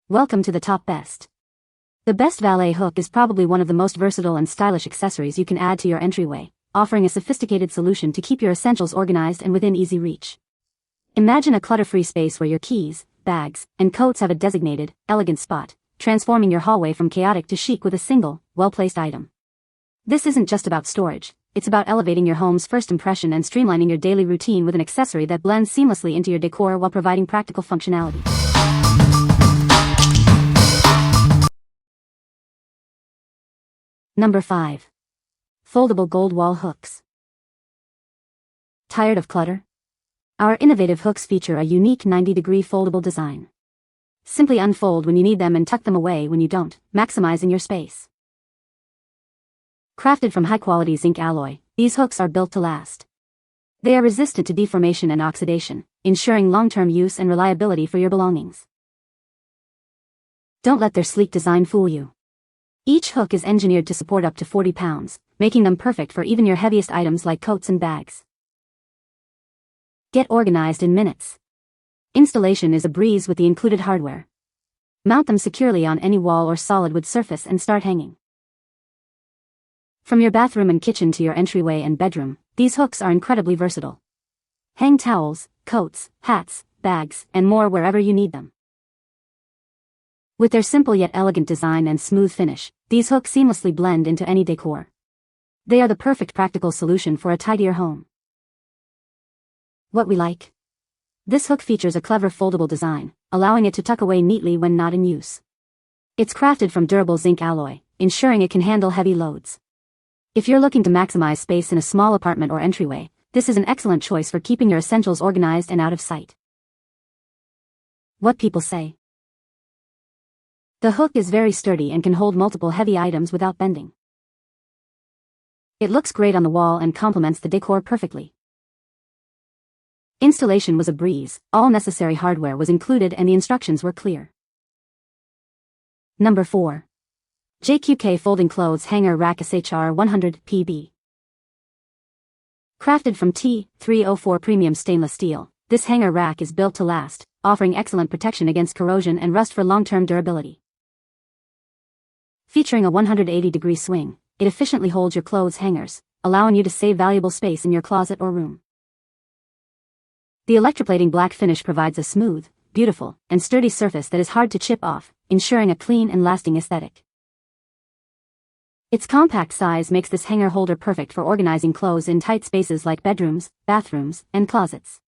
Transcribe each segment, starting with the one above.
Welcome to the top best. The best Valet Hook is probably one of the most versatile and stylish accessories you can add to your entryway, offering a sophisticated solution to keep your essentials organized and within easy reach. Imagine a clutter-free space where your keys, bags, and coats have a designated, elegant spot, transforming your hallway from chaotic to chic with a single, well-placed item. This isn't just about storage, it's about elevating your home's first impression and streamlining your daily routine with an accessory that blends seamlessly into your decor while providing practical functionality. Number 5. Foldable gold wall hooks. Tired of clutter? Our innovative hooks feature a unique 90-degree foldable design. Simply unfold when you need them and tuck them away when you don't, maximizing your space. Crafted from high-quality zinc alloy, these hooks are built to last. They are resistant to deformation and oxidation, ensuring long-term use and reliability for your belongings. Don't let their sleek design fool you. Each hook is engineered to support up to 40 pounds, making them perfect for even your heaviest items like coats and bags. Get organized in minutes. Installation is a breeze with the included hardware. Mount them securely on any wall or solid wood surface and start hanging. From your bathroom and kitchen to your entryway and bedroom, these hooks are incredibly versatile. Hang towels, coats, hats, bags, and more wherever you need them. With their simple yet elegant design and smooth finish, these hooks seamlessly blend into any decor. They are the perfect practical solution for a tidier home. What we like? This hook features a clever foldable design, allowing it to tuck away neatly when not in use. It's crafted from durable zinc alloy, ensuring it can handle heavy loads. If you're looking to maximize space in a small apartment or entryway, this is an excellent choice for keeping your essentials organized and out of sight. What people say? The hook is very sturdy and can hold multiple heavy items without bending. It looks great on the wall and complements the decor perfectly. Installation was a breeze, all necessary hardware was included and the instructions were clear. Number 4. JQK Folding Clothes Hanger Rack SHR 100 PB. Crafted from T304 premium stainless steel, this hanger rack is built to last, offering excellent protection against corrosion and rust for long-term durability. Featuring a 180-degree swing, it efficiently holds your clothes hangers, allowing you to save valuable space in your closet or room. The electroplating black finish provides a smooth, beautiful, and sturdy surface that is hard to chip off, ensuring a clean and lasting aesthetic. Its compact size makes this hanger holder perfect for organizing clothes in tight spaces like bedrooms, bathrooms, and closets.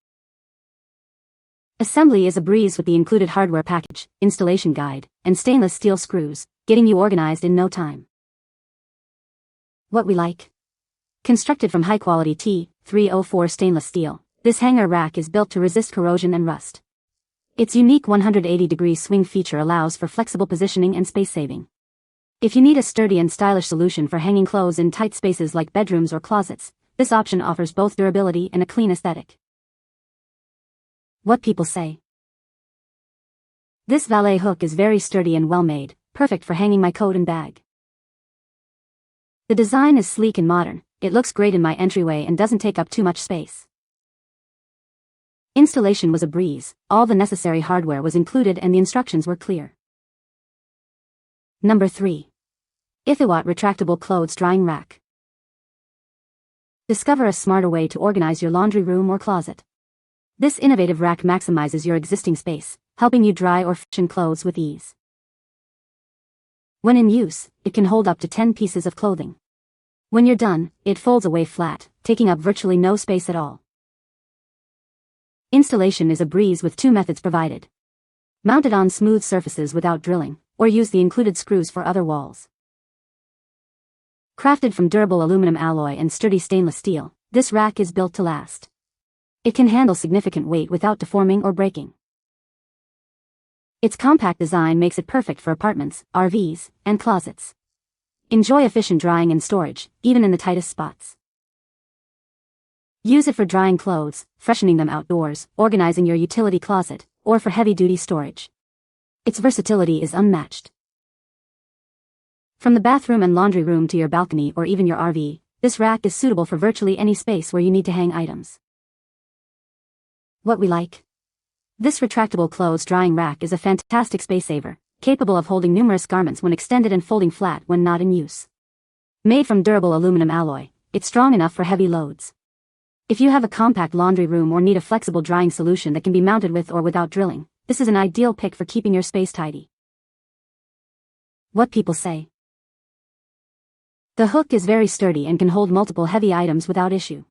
Assembly is a breeze with the included hardware package, installation guide, and stainless steel screws, getting you organized in no time. What we like? Constructed from high-quality T304 stainless steel, this hanger rack is built to resist corrosion and rust. Its unique 180-degree swing feature allows for flexible positioning and space saving. If you need a sturdy and stylish solution for hanging clothes in tight spaces like bedrooms or closets, this option offers both durability and a clean aesthetic. What people say? This Valet hook is very sturdy and well-made, perfect for hanging my coat and bag. The design is sleek and modern, it looks great in my entryway and doesn't take up too much space. Installation was a breeze, all the necessary hardware was included and the instructions were clear. Number 3. Ithywat Retractable Clothes Drying Rack. Discover a smarter way to organize your laundry room or closet. This innovative rack maximizes your existing space, helping you dry or fashion clothes with ease. When in use, it can hold up to 10 pieces of clothing. When you're done, it folds away flat, taking up virtually no space at all. Installation is a breeze with 2 methods provided. Mount it on smooth surfaces without drilling, or use the included screws for other walls. Crafted from durable aluminum alloy and sturdy stainless steel, this rack is built to last. It can handle significant weight without deforming or breaking. Its compact design makes it perfect for apartments, RVs, and closets. Enjoy efficient drying and storage, even in the tightest spots. Use it for drying clothes, freshening them outdoors, organizing your utility closet, or for heavy-duty storage. Its versatility is unmatched. From the bathroom and laundry room to your balcony or even your RV, this rack is suitable for virtually any space where you need to hang items. What we like? This retractable clothes drying rack is a fantastic space saver, capable of holding numerous garments when extended and folding flat when not in use. Made from durable aluminum alloy, it's strong enough for heavy loads. If you have a compact laundry room or need a flexible drying solution that can be mounted with or without drilling, this is an ideal pick for keeping your space tidy. What people say. The hook is very sturdy and can hold multiple heavy items without issue.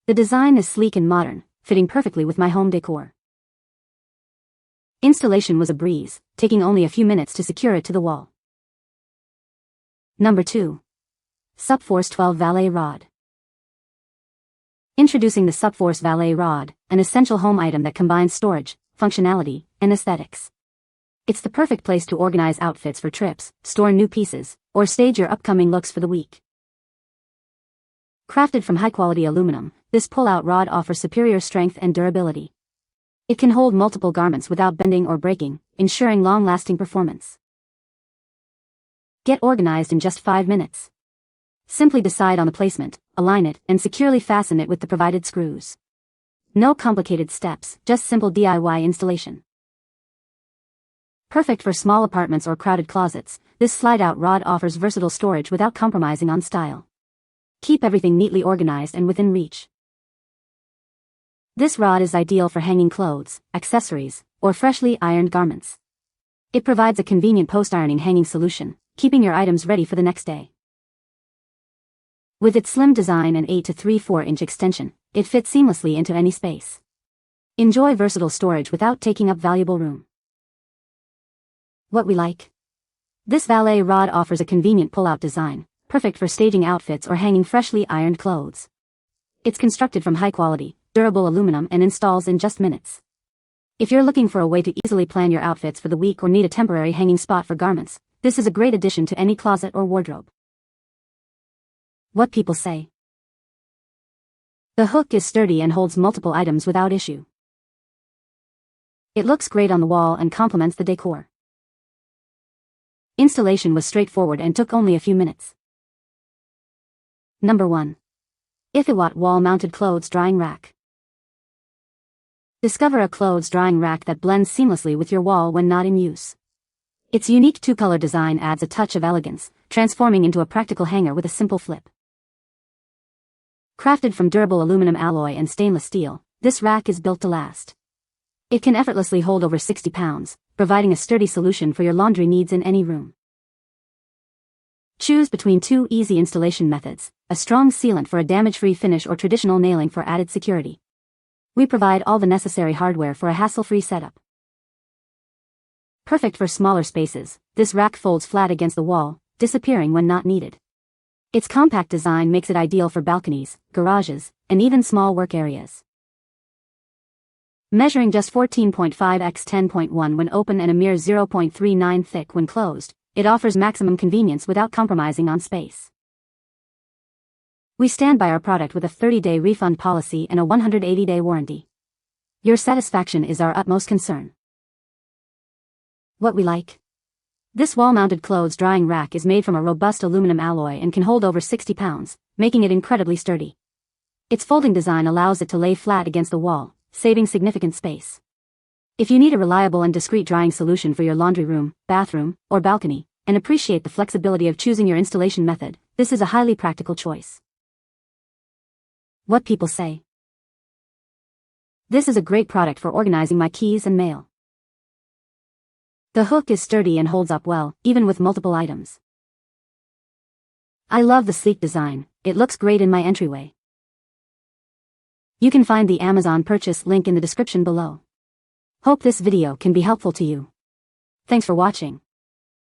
The design is sleek and modern, fitting perfectly with my home decor. Installation was a breeze, taking only a few minutes to secure it to the wall. Number 2. Supforce 12 Valet Rod. Introducing the Supforce Valet Rod, an essential home item that combines storage, functionality, and aesthetics. It's the perfect place to organize outfits for trips, store new pieces, or stage your upcoming looks for the week. Crafted from high-quality aluminum, this pull-out rod offers superior strength and durability. It can hold multiple garments without bending or breaking, ensuring long-lasting performance. Get organized in just 5 minutes. Simply decide on the placement, align it, and securely fasten it with the provided screws. No complicated steps, just simple DIY installation. Perfect for small apartments or crowded closets, this slide-out rod offers versatile storage without compromising on style. Keep everything neatly organized and within reach. This rod is ideal for hanging clothes, accessories, or freshly ironed garments. It provides a convenient post-ironing hanging solution, keeping your items ready for the next day. With its slim design and 8 to 3/4-inch extension, it fits seamlessly into any space. Enjoy versatile storage without taking up valuable room. What we like. This valet rod offers a convenient pull-out design, perfect for staging outfits or hanging freshly ironed clothes. It's constructed from high-quality, durable aluminum and installs in just minutes. If you're looking for a way to easily plan your outfits for the week or need a temporary hanging spot for garments, this is a great addition to any closet or wardrobe. What people say. The hook is sturdy and holds multiple items without issue. It looks great on the wall and complements the decor. Installation was straightforward and took only a few minutes. Number 1. Ithywat Wall-Mounted Clothes Drying Rack. Discover a clothes drying rack that blends seamlessly with your wall when not in use. Its unique 2-color design adds a touch of elegance, transforming into a practical hanger with a simple flip. Crafted from durable aluminum alloy and stainless steel, this rack is built to last. It can effortlessly hold over 60 pounds, providing a sturdy solution for your laundry needs in any room. Choose between 2 easy installation methods, a strong sealant for a damage-free finish or traditional nailing for added security. We provide all the necessary hardware for a hassle-free setup. Perfect for smaller spaces, this rack folds flat against the wall, disappearing when not needed. Its compact design makes it ideal for balconies, garages, and even small work areas. Measuring just 14.5 x 10.1 when open and a mere 0.39 thick when closed, it offers maximum convenience without compromising on space. We stand by our product with a 30-day refund policy and a 180-day warranty. Your satisfaction is our utmost concern. What we like. This wall-mounted clothes drying rack is made from a robust aluminum alloy and can hold over 60 pounds, making it incredibly sturdy. Its folding design allows it to lay flat against the wall, saving significant space. If you need a reliable and discreet drying solution for your laundry room, bathroom, or balcony, and appreciate the flexibility of choosing your installation method, this is a highly practical choice. What people say. This is a great product for organizing my keys and mail. The hook is sturdy and holds up well, even with multiple items. I love the sleek design, it looks great in my entryway. You can find the Amazon purchase link in the description below. Hope this video can be helpful to you. Thanks for watching.